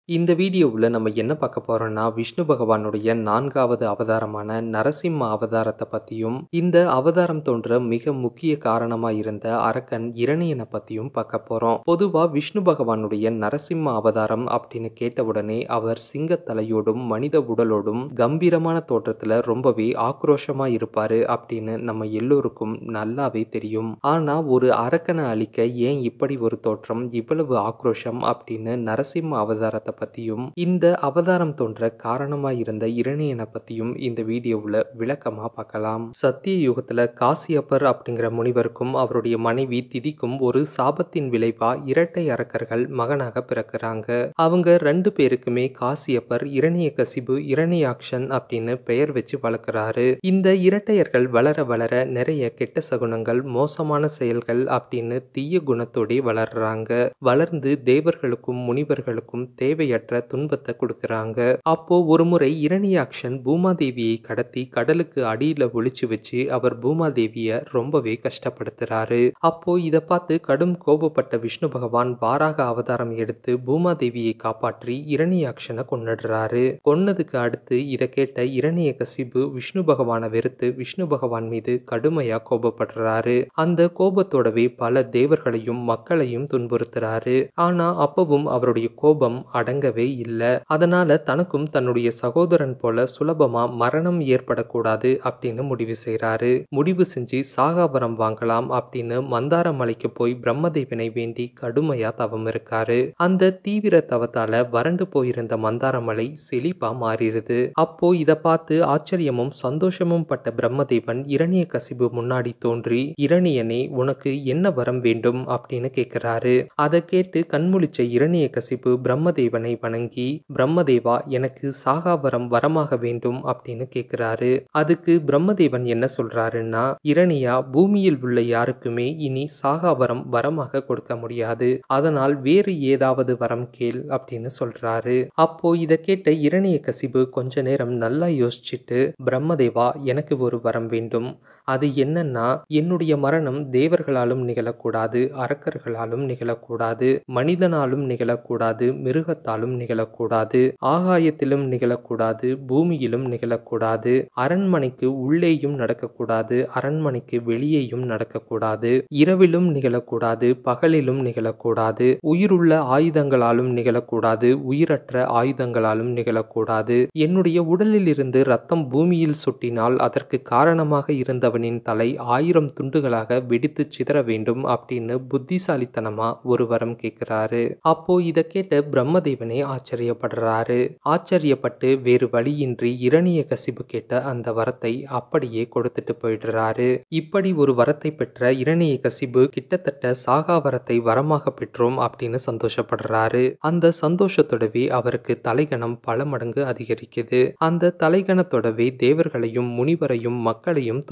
இந்த வீடியோவில் நம்ம என்ன பார்க்க போறோம்னா விஷ்ணு பகவானுடைய 4வது அவதாரமான நரசிம்ம அவதாரத்தை பற்றியும் இந்த அவதாரம் தோன்ற மிக முக்கிய காரணமாக இருந்த அரக்கன் இரணியனை பற்றியும் பார்க்க போகிறோம். பொதுவாக விஷ்ணு பகவானுடைய நரசிம்ம அவதாரம் அப்படின்னு கேட்ட உடனே அவர் சிங்கத்தலையோடும் மனித உடலோடும் கம்பீரமான தோற்றத்தில் ரொம்பவே ஆக்ரோஷமாக இருப்பார் அப்படின்னு நம்ம எல்லோருக்கும் நல்லாவே தெரியும். ஆனால் ஒரு அரக்கனை அழிக்க ஏன் இப்படி ஒரு தோற்றம், இவ்வளவு ஆக்ரோஷம் அப்படின்னு நரசிம்ம அவதாரத்தை பத்தியும் இந்த அவதாரம் தோன்ற காரணமாய் இருந்த இரணியனை பத்தியும் இந்த வீடியோவில் விளக்கமா பார்க்கலாம். சத்திய யுகத்துல காசியப்பர் அப்படிங்கிற முனிவருக்கும் அவருடைய மனைவி திதிக்கும் ஒரு சாபத்தின் விளைவா இரட்டை அரக்கர்கள் மகனாக பிறக்கிறாங்க. அவங்க 2 பேருக்குமே காசியப்பர் இரணியகசிபு இரணியாக்ஷன் அப்படின்னு பெயர் வச்சு வளர்க்கிறாரு. இந்த இரட்டையர்கள் வளர வளர நிறைய கெட்ட சகுனங்கள், மோசமான செயல்கள் அப்படின்னு தீய குணத்தோட வளர்றாங்க. வளர்ந்து தேவர்களுக்கும் முனிவர்களுக்கும் தேவையற்ற துன்பத்தை கொடுக்கறாங்க. அப்போ ஒரு முறை இரணியாக்ஷன் பூமாதேவியை கடத்தி கடலுக்கு அடியில ஒளிச்சு வச்சு அவர் பூமாதேவிய ரொம்பவே கஷ்டப்படுத்துறாரு. அப்போ இதை பார்த்து கடும் கோபப்பட்ட விஷ்ணு பகவான் வாராக அவதாரம் எடுத்து பூமாதேவியை காப்பாற்றி இரணியாக்ஷனை கொன்னுடுறாரு. கொன்னதுக்கு அடுத்து இதை கேட்ட இரணியகசிபு விஷ்ணு பகவானை வெறுத்து விஷ்ணு பகவான் மீது கடுமையா கோபப்படுறாரு. அந்த கோபத்தோடவே பல தேவர்களையும் மக்களையும் துன்புறுத்துறாரு. ஆனா அப்பவும் அவருடைய கோபம் அடங்கவே இல்லை. அதனால தனக்கும் தன்னுடைய சகோதரன் போல சுலபமா மரணம் ஏற்படக்கூடாது அப்படின்னு முடிவு செய்யறாரு. முடிவு செஞ்சு சாகாவரம் வாங்கலாம் அப்படின்னு மந்தார மலைக்கு போய் பிரம்மதேவனை வேண்டி கடுமையா தவம் இருக்காரு. அந்த தீவிர தவத்தால வறண்டு போயிருந்த மந்தார மலை செழிப்பா மாறிடுது. அப்போ இதை பார்த்து ஆச்சரியமும் சந்தோஷமும் பட்ட பிரம்மதேவன் இரணியகசிபு முன்னாடி தோன்றி, இரணியனே உனக்கு என்ன வரம் வேண்டும் அப்படின்னு கேட்கிறாரு. அதை கேட்டு கண்முழிச்ச இரணியகசிபு பிரம்மதேவனை வணங்கி, பிரம்மதேவா எனக்கு சாகாவரம் வரமாக வேண்டும் அப்படின்னு கேட்கிறாரு. அதுக்கு பிரம்மதேவன் என்ன சொல்றாருன்னா, இரணியா, பூமியில் உள்ள யாருக்குமே இனி சாகாவரம் வரமாக கொடுக்க முடியாது. அதனால் வேறு ஏதாவது வரம் கேள் அப்படின்னு சொல்றாரு. அப்போ இதை கேட்ட இரணியகசிபு கொஞ்ச நேரம் நல்லா யோசிச்சுட்டு, பிரம்மதேவா எனக்கு ஒரு வரம் வேண்டும். அது என்னன்னா, என்னுடைய மரணம் தேவர்களாலும் நிகழக்கூடாது, அரக்கர்களாலும் நிகழக்கூடாது, மனிதனாலும் நிகழக்கூடாது, மிருகத்தாலும் நிகழக்கூடாது, ஆகாயத்திலும் நிகழக்கூடாது, பூமியிலும் நிகழக்கூடாது, அரண்மனைக்கு உள்ளேயும் நடக்கக்கூடாது, அரண்மனைக்கு வெளியேயும் நடக்கக்கூடாது, இரவிலும் நிகழக்கூடாது, பகலிலும் நிகழக்கூடாது, உயிருள்ள ஆயுதங்களாலும் நிகழக்கூடாது, உயிரற்ற ஆயுதங்களாலும் நிகழக்கூடாது, என்னுடைய உடலில் இருந்து ரத்தம் பூமியில் சொட்டினால் அதற்கு காரணமாக இருந்தவனின் தலை 1000 துண்டுகளாக வெடித்து சிதற வேண்டும் அப்படின்னு புத்திசாலித்தனமா ஒரு வரம் கேட்கிறாரு. அப்போ இதை கேட்ட பிரம்மதேவனே ஆச்சரியப்படுறாரு. ஆச்சரியப்பட்டு வேறு வழியின்றி இரணியகசிபு கேட்ட அந்த வரத்தை அப்படியே கொடுத்துட்டு போயிடுறாரு. இப்படி ஒரு வரத்தை பெற்ற இரணியகசிபு கிட்டத்தட்ட சாகா வரத்தை வரமாக பெற்றோம் அப்படின்னு சந்தோஷப்படுறாரு. அந்த சந்தோஷத்தோடவே அவருக்கு தலைகணம் பல மடங்கு அதிகரிக்குது. அந்த தலைகணத்தோடவே தேவர்களையும் முனிவரையும் மக்களையும்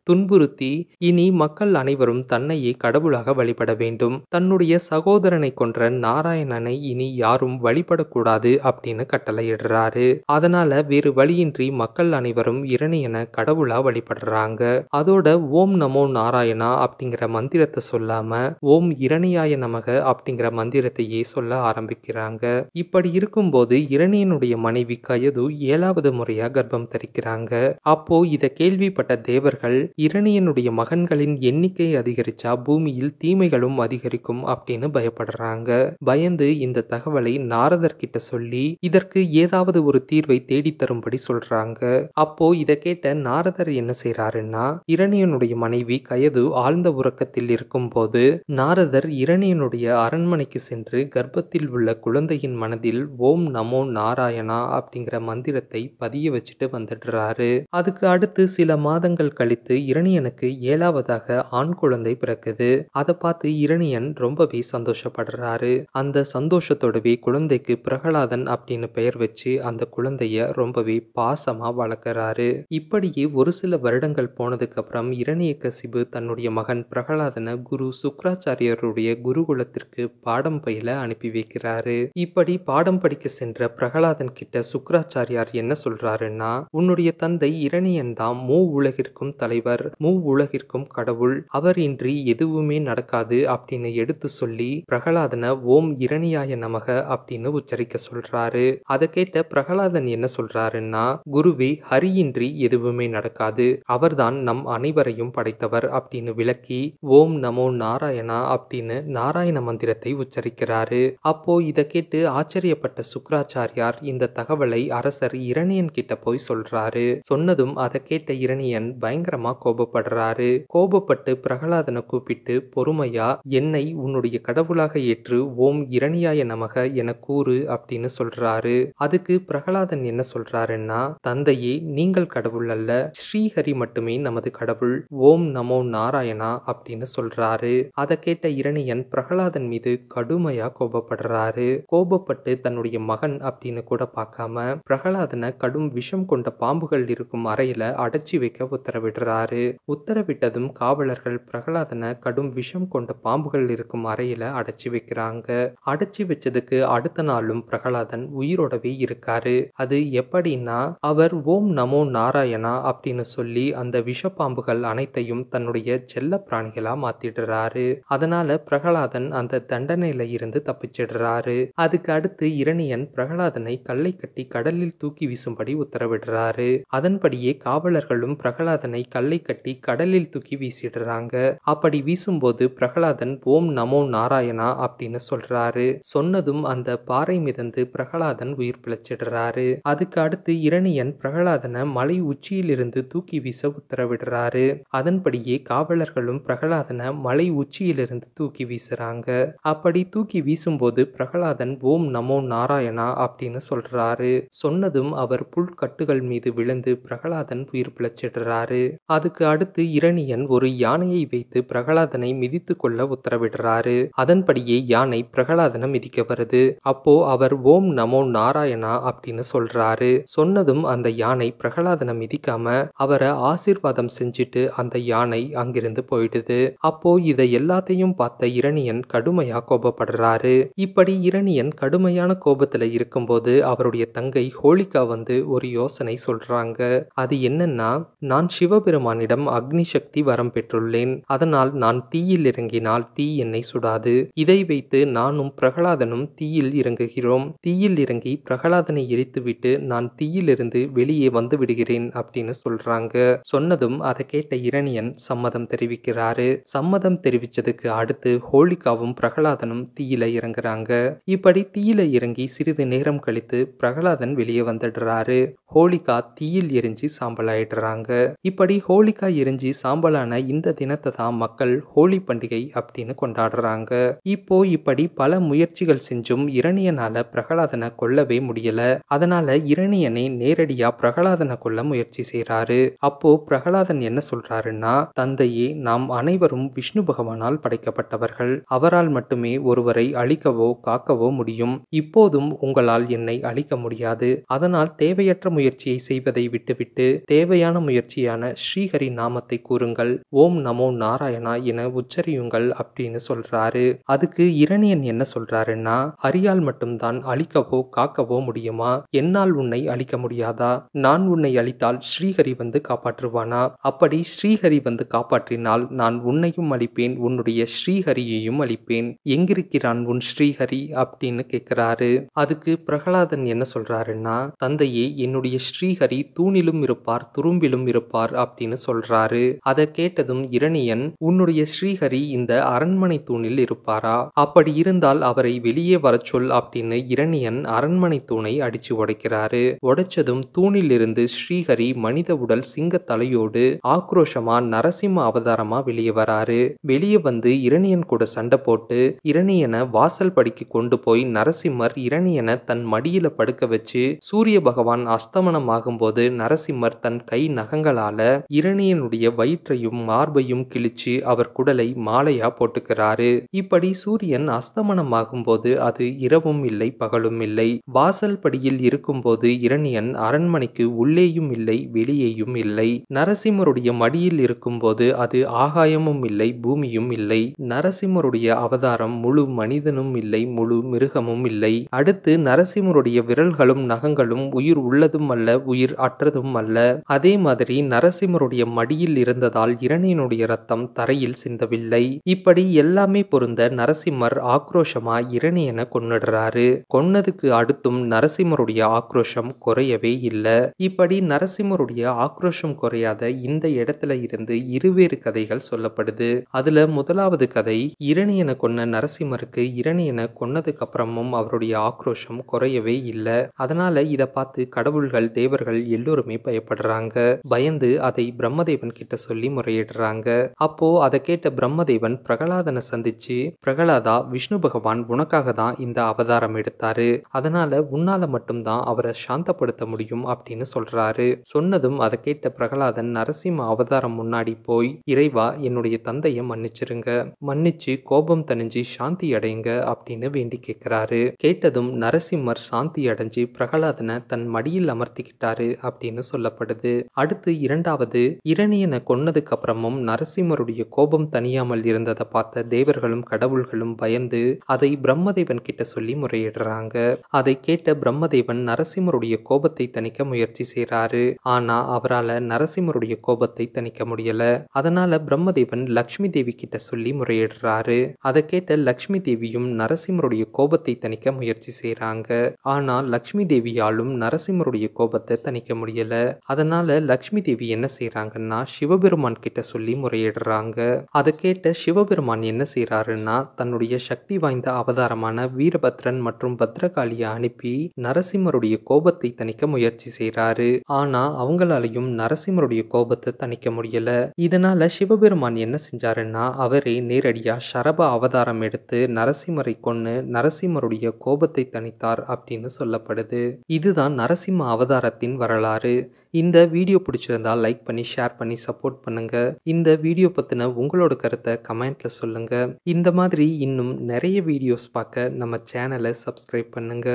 துன்புறுத்தி இனி மக்கள் அனைவரும் தன்னையே கடவுளாக வழிபட வேண்டும், தன்னுடைய சகோதரனை கொன்ற நாராயணனை இனி யாரும் வழிபடக்கூடாது அப்படின்னு கட்டளையிடுறாரு. அதனால வேறு வழியின்றி மக்கள் அனைவரும் இரணியனை கடவுளா வழிபடுறாங்க. அதோட ஓம் நமோ நாராயணா அப்படிங்கிற மந்திரத்தை சொல்லாம ஓம் இரணியாய நமக அப்படிங்கிற மந்திரத்தையே சொல்ல ஆரம்பிக்கிறாங்க. இப்படி இருக்கும்போது இரணியனுடைய மனைவி கயது 7வது முறையா கர்ப்பம் தரிக்கிறாங்க. அப்போ இதை கேள்விப்பட்ட தேவர்கள், இரணியனுடைய மகன்களின் எண்ணிக்கை அதிகரிச்சா பூமியில் தீமைகளும் அதிகரிக்கும் அப்படின்னு பயப்படுறாங்க. பயந்து இந்த தகவலை நாரதர் கிட்ட சொல்லி இதற்கு ஏதாவது ஒரு தீர்வை தேடித்தரும்படி சொல்றாங்க. அப்போ இதை கேட்ட நாரதர் என்ன செய்யறாருன்னா, இரணியனுடைய மனைவி கயது ஆழ்ந்த உறக்கத்தில் இருக்கும் போது நாரதர் இரணியனுடைய அரண்மனைக்கு சென்று கர்ப்பத்தில் உள்ள குழந்தையின் மனதில் ஓம் நமோ நாராயணா அப்படிங்கிற மந்திரத்தை பதிய வச்சுட்டு வந்துடுறாரு. அதுக்கு அடுத்து சில மாதங்கள் கழித்து இரணியனுக்கு 7வதாக ஆண் குழந்தை பிறக்குது. அதை பார்த்து இரணியன் ரொம்பவே சந்தோஷப்படுறாரு. அந்த சந்தோஷத்தோடவே குழந்தைக்கு பிரகலாதன் அப்படின்னு பெயர் வச்சு அந்த குழந்தைய ரொம்பவே பாசமா வளர்க்கறாரு. இப்படியே ஒரு சில வருடங்கள் போனதுக்கு அப்புறம் இரணியகசிபு தன்னுடைய மகன் பிரகலாதனை குரு சுக்ராச்சாரியருடைய குருகுலத்திற்கு பாடம் பயில அனுப்பி வைக்கிறாரு. இப்படி பாடம் படிக்க சென்ற பிரகலாதன் கிட்ட சுக்ராச்சாரியார் என்ன சொல்றாருன்னா, உன்னுடைய தந்தை இரணியன் தான் உலகிற்கும் தலைவர், உலகிற்கும் கடவுள், அவர் இன்றி எதுவுமே நடக்காது அப்படின்னு எடுத்து சொல்லி பிரகலாதனை ஓம் இரணியாய நமக அப்படின்னு உச்சரிக்க சொல்றாரு. அதை கேட்ட பிரகலாதன் என்ன சொல்றாருன்னா, குருவே, ஹரியின்றி எதுவுமே நடக்காது, அவர்தான் நம் அனைவரையும் படைத்தவர் அப்படின்னு விளக்கி ஓம் நமோ நாராயணா அப்படின்னு நாராயண மந்திரத்தை உச்சரிக்கிறாரு. அப்போ இதை கேட்டு ஆச்சரியப்பட்ட சுக்ராச்சாரியார் இந்த தகவலை அரசர் இரணியன் கிட்ட போய் சொல்றாரு. சொன்னதும் அதை கேட்ட இரணியன் பயங்கரமா கோபப்படுறாரு. கோபப்பட்டு பிரகலாதனை கூப்பிட்டு பொறுமையா என்னை உன்னுடைய கடவுளாக ஏற்று ஓம் இரணியாய நமக என கூறு அப்படின்னு சொல்றாரு. அதுக்கு பிரகலாதன் என்ன சொல்றாருன்னா, தந்தையே, நீங்கள் கடவுள் அல்ல, ஸ்ரீஹரி மட்டுமே நமது கடவுள், ஓம் நமோ நாராயணா அப்படின்னு சொல்றாரு. அதை கேட்ட இரணியன் பிரகலாதன் மீது கடுமையா கோபப்படுறாரு. கோபப்பட்டு தன்னுடைய மகன் அப்படின்னு கூட பார்க்காம பிரகலாதனை கடும் விஷம் கொண்ட பாம்புகள் இருக்கும் அறையில அடைச்சி வைக்க உத்தரவிடுறாரு. உத்தரவிட்டதும் காவலர்கள் பிரகலாதனை கடும் விஷம் கொண்ட பாம்புகள் இருக்கும் அறையில அடைச்சி வைக்கிறாங்க. அடைச்சி வச்சதுக்கு அடுத்த நாளும் பிரகலாதன் உயிரோடவே இருக்காரு. அது எப்படின்னா, அவர் ஓம் நமோ நாராயணா அப்படின்னு சொல்லி அந்த விஷப்பாம்புகள் அனைத்தையும் தன்னுடைய செல்ல பிராணிகளா மாத்திடுறாரு. அதனால பிரகலாதன் அந்த தண்டனையில இருந்து தப்பிச்சிடுறாரு. அதுக்கு அடுத்து இரணியன் பிரகலாதனை கல்லை கட்டி கடலில் தூக்கி வீசும்படி உத்தரவிடுறாரு. அதன்படியே காவலர்களும் பிரகலாதனை கல்லை கட்டி கடலில் தூக்கி வீசிடுறாங்க. அப்படி வீசும்போது பிரகலாதன் ஓம் நமோ நாராயணா அப்படின்னு சொல்றாரு. சொன்னதும் அந்த பாறை மிதந்து பிரகலாதன் உயிர் பிழைச்சிடுறாரு. அதுக்கு அடுத்து இரணியன் பிரகலாதனை மலை உச்சியிலிருந்து தூக்கி வீச உத்தரவிடுறாரு. அதன்படியே காவலர்களும் பிரகலாதனை மலை உச்சியிலிருந்து தூக்கி வீசுறாங்க. அப்படி தூக்கி வீசும்போது பிரகலாதன் ஓம் நமோ நாராயணா அப்படின்னு சொல்றாரு. சொன்னதும் அவர் புல்கட்டுகள் மீது விழுந்து பிரகலாதன் உயிர் பிழைச்சிடுறாரு. அதுக்கு அடுத்து இரணியன் ஒரு யானையை வைத்து பிரகலாதனை மிதித்து கொள்ள உத்தரவிடுறாரு. அதன்படியே யானை பிரகலாதனை மிதிக்க வருது. அப்போ அவர் ஓம் நமோ நாராயணா அப்படின்னு சொல்றாரு. சொன்னதும் அந்த யானை பிரகலாதனை மிதிக்காம அவரை ஆசீர்வாதம் செஞ்சுட்டு அந்த யானை அங்கிருந்து போயிடுது. அப்போ இதை எல்லாத்தையும் பார்த்த இரணியன் கடுமையா கோபப்படுறாரு. இப்படி இரணியன் கடுமையான கோபத்துல இருக்கும்போது அவருடைய தங்கை ஹோலிகா வந்து ஒரு யோசனை சொல்றாங்க. அது என்னன்னா, நான் சிவபெருமானிடம் அக்னி சக்தி வரம் பெற்றுள்ளேன், அதனால் நான் தீயில் இறங்கினால் தீ என்னை சுடாது. இதை வைத்து நானும் பிரகலாதனும் தீயில் இறங்குகிறோம். தீயில் இறங்கி பிரகலாதனை எரித்துவிட்டு நான் தீயிலிருந்து வெளியே வந்து விடுகிறேன் அப்படின்னு சொல்றாங்க. சொன்னதும் அதை கேட்ட இரணியன் சம்மதம் தெரிவிக்கிறாரு. சம்மதம் தெரிவிச்சதுக்கு அடுத்து ஹோலிகாவும் பிரகலாதனும் தீயில இறங்குறாங்க. இப்படி தீயில இறங்கி சிறிது நேரம் கழித்து பிரகலாதன் வெளியே வந்துடுறாரு. ஹோலிகா தீயில் எரிஞ்சு சாம்பலாயிடுறாங்க. இப்படி ஹோலிகா எரிஞ்சு சாம்பலான இந்த தினத்தை தான் மக்கள் ஹோலி பண்டிகை அப்படின்னு கொண்டாடுறாங்க. இப்போ இப்படி பல முயற்சிகள் செஞ்சும் இரணியனால பிரகலாதனை கொல்லவே முடியல. அதனால இரணியனை நேரடியா பிரகலாதனை கொல்ல முயற்சி செய்றாரு. அப்போ பிரகலாதன் என்ன சொல்றாருன்னா, தந்தையே, நாம் அனைவரும் விஷ்ணு பகவானால் படைக்கப்பட்டவர்கள், அவரால் மட்டுமே ஒருவரை அழிக்கவோ காக்கவோ முடியும். இப்போதும் உங்களால் என்னை அழிக்க முடியாது. அதனால் தேவையற்ற முயற்சியை செய்வதை விட்டுவிட்டு தேவையான முயற்சியான ஸ்ரீஹரி நாமத்தை கூறுங்கள், ஓம் நமோ நாராயணா என உச்சரியுங்கள் அப்படின்னு சொல்றாரு. அதுக்கு இரணியன் என்ன சொல்றாருன்னா, ஹரியால் மட்டும்தான் அழிக்கவோ காக்கவோ முடியுமா? என்னால் உன்னை அழிக்க முடியாதா? நான் உன்னை அழித்தால் ஸ்ரீஹரி வந்து காப்பாற்றுவானா? அப்படி ஸ்ரீஹரி வந்து காப்பாற்றினால் நான் உன்னையும் அழிப்பேன், உன்னுடைய ஸ்ரீஹரியையும் அழிப்பேன். எங்கிருக்கிறான் உன் ஸ்ரீஹரி அப்படின்னு கேட்கிறாரு. அதுக்கு பிரகலாதன் என்ன சொல்றாருன்னா, தந்தையே, என்னுடைய ஸ்ரீஹரி தூணிலும் இருப்பார் துரும்பிலும் இருப்பார் அப்படின்னு சொல்றாரு. அதை கேட்டதும் இரணியன், உன்னுடைய ஸ்ரீஹரி இந்த அரண்மனை தூணில் இருப்பாரா? அப்படி இருந்தால் அவரை வெளியே வரச் சொல் அப்படின்னு இரணியன் அரண்மனை தூணை அடிச்சு உடைக்கிறாரு. உடைச்சதும் தூணில் இருந்து ஸ்ரீஹரி மனித உடல் சிங்க தலையோடு ஆக்ரோஷமா நரசிம்ம அவதாரமா வெளியே வராரு. வெளியே வந்து இரணியன் கூட சண்டை போட்டு இரணியனை வாசல் படிக்கு கொண்டு போய் நரசிம்மர் இரணியனை தன் மடியில படுக்க வச்சு சூரிய பகவான் அஸ்தமனம் ஆகும்போது நரசிம்மர் தன் கை நகங்களால இரணியனுடைய வயிற்றையும் மார்பையும் கிழிச்சு அவர் குடலை மாலையா போட்டுக்கிறாரு. இப்படி சூரியன் அஸ்தமனம் ஆகும்போது அது இரவும் இல்லை பகலும் இல்லை. வாசல் படியில் இருக்கும்போது இரணியன் அரண்மனைக்கு உள்ளேயும் இல்லை வெளியேயும் இல்லை. நரசிம்மருடைய மடியில் இருக்கும்போது அது ஆகாயமும் இல்லை பூமியும் இல்லை. நரசிம்மருடைய அவதாரம் முழு மனிதனும் இல்லை முழு மிருகமும் இல்லை. அடுத்து நரசிம்மருடைய விரல்களும் நகங்களும் உயிர் உள்ளதும் அல்ல உயிர் அற்றதும் அல்ல. அதே மாதிரி நரசிம்மருடைய மடியில் இருந்ததால் இரணியனுடைய ரத்தம் தரையில் சிந்தவில்லை. இப்படி எல்லாமே பொருந்த நரசிம்மர் ஆக்ரோஷமா இரணியனை இரணியனை கொன்னுடுறாரு. கொன்னதுக்கு அடுத்தும் நரசிம்மருடைய ஆக்ரோஷம் குறையவே இல்ல. இப்படி நரசிம்மருடைய ஆக்ரோஷம் குறையாத இந்த இடத்துல இருந்து இருவேறு கதைகள் சொல்லப்படுது. அதுல முதலாவது கதை, இரணியனை கொன்ன நரசிம்மருக்கு இரணியனை கொன்னதுக்கு அப்புறமும் அவருடைய ஆக்ரோஷம் குறையவே இல்ல. அதனால இத பார்த்து கடவுள்கள், தேவர்கள் எல்லோருமே பயப்படுறாங்க. பயந்து அதை பிரம்மதேவன் கிட்ட சொல்லி முறையிடுறாங்க. அப்போ அதை கேட்ட பிரம்மதேவன் பிரகலாதனை சந்திச்சு, பிரகலாதா, விஷ்ணு பகவான் உனக்காக தான் இந்த அவதாரம் எடுத்தாரு, அதனால உன்னால மட்டும்தான் அவரை சாந்தப்படுத்த முடியும் அப்படின்னு சொல்றாரு. சொன்னதும் அதை கேட்ட பிரகலாதன் நரசிம்ம அவதாரம் முன்னாடி போய், இறைவா என்னுடைய தந்தையை மன்னிச்சிருங்க, மன்னிச்சு கோபம் தணிஞ்சு சாந்தி அடையுங்க அப்படின்னு வேண்டி கேட்கிறாரு. கேட்டதும் நரசிம்மர் சாந்தி அடைஞ்சு பிரகலாதனை தன் மடியில் அமர்த்திக்கிட்டாரு அப்படின்னு சொல்லப்படுது. அடுத்து இரண்டாவது, இரணியனை கொன்னதுக்கு அப்புறமும் நரசிம்மருடைய கோபம் தணியாமல் இருந்ததை பார்த்த தேவர்களும் கடவுள்களும் பயந்து அதை பிரம்மதேவன் கிட்ட சொல்லி முறையிடுறாங்க. அதை கேட்ட பிரம்மதேவன் நரசிம்மருடைய கோபத்தை தணிக்க முயற்சி செய்றாரு. ஆனா அவரால நரசிம்மருடைய கோபத்தை தணிக்க முடியல. அதனால பிரம்மதேவன் லக்ஷ்மி தேவி கிட்ட சொல்லி முறையிடுறாரு. அதை கேட்ட லக்ஷ்மி தேவியும் நரசிம்மருடைய கோபத்தை தணிக்க முயற்சி செய்றாங்க. ஆனா லக்ஷ்மி தேவியாலும் நரசிம்மருடைய கோபத்தை தணிக்க முடியல. அதனால லக்ஷ்மி தேவி என்ன செய்றாங்கன்னா சிவபெருமான் கிட்ட சொல்லி முறையிடுறாங்க. அதை கேட்ட சிவபெருமான் என்ன செய்றாருன்னா தன்னுடைய சக்தி வாய்ந்த அவதாரமான வீரபத்ரன் மற்றும் பத்ரகாளியை அனுப்பி நரசிம்மருடைய கோபத்தை தணிக்க முயற்சி செய்றாரு. ஆனா அவங்களாலையும் நரசிம்மருடைய கோபத்தை தணிக்க முடியல. இதனால சிவபெருமான் என்ன செஞ்சாருன்னா அவரே நேரடியா சரப அவதாரம் எடுத்து நரசிம்மரை கொன்னு நரசிம்மருடைய கோபத்தை தணித்தார் அப்படின்னு சொல்லப்படுது. இதுதான் நரசிம்ம அவதாரத்தின் வரலாறு. இந்த வீடியோ பிடிச்சிருந்தா லைக் பண்ணி ஷேர் பண்ணி சப்போர்ட் பண்ணுங்க. இந்த வீடியோ பத்தின உங்களோட கருத்தை கமெண்ட்ல சொல்லுங்க. இந்த மாதிரி இன்னும் நிறைய வீடியோஸ் பார்க்க நம்ம சேனலை சப்ஸ்கிரைப் பண்ணுங்க.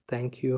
தேங்க்யூ.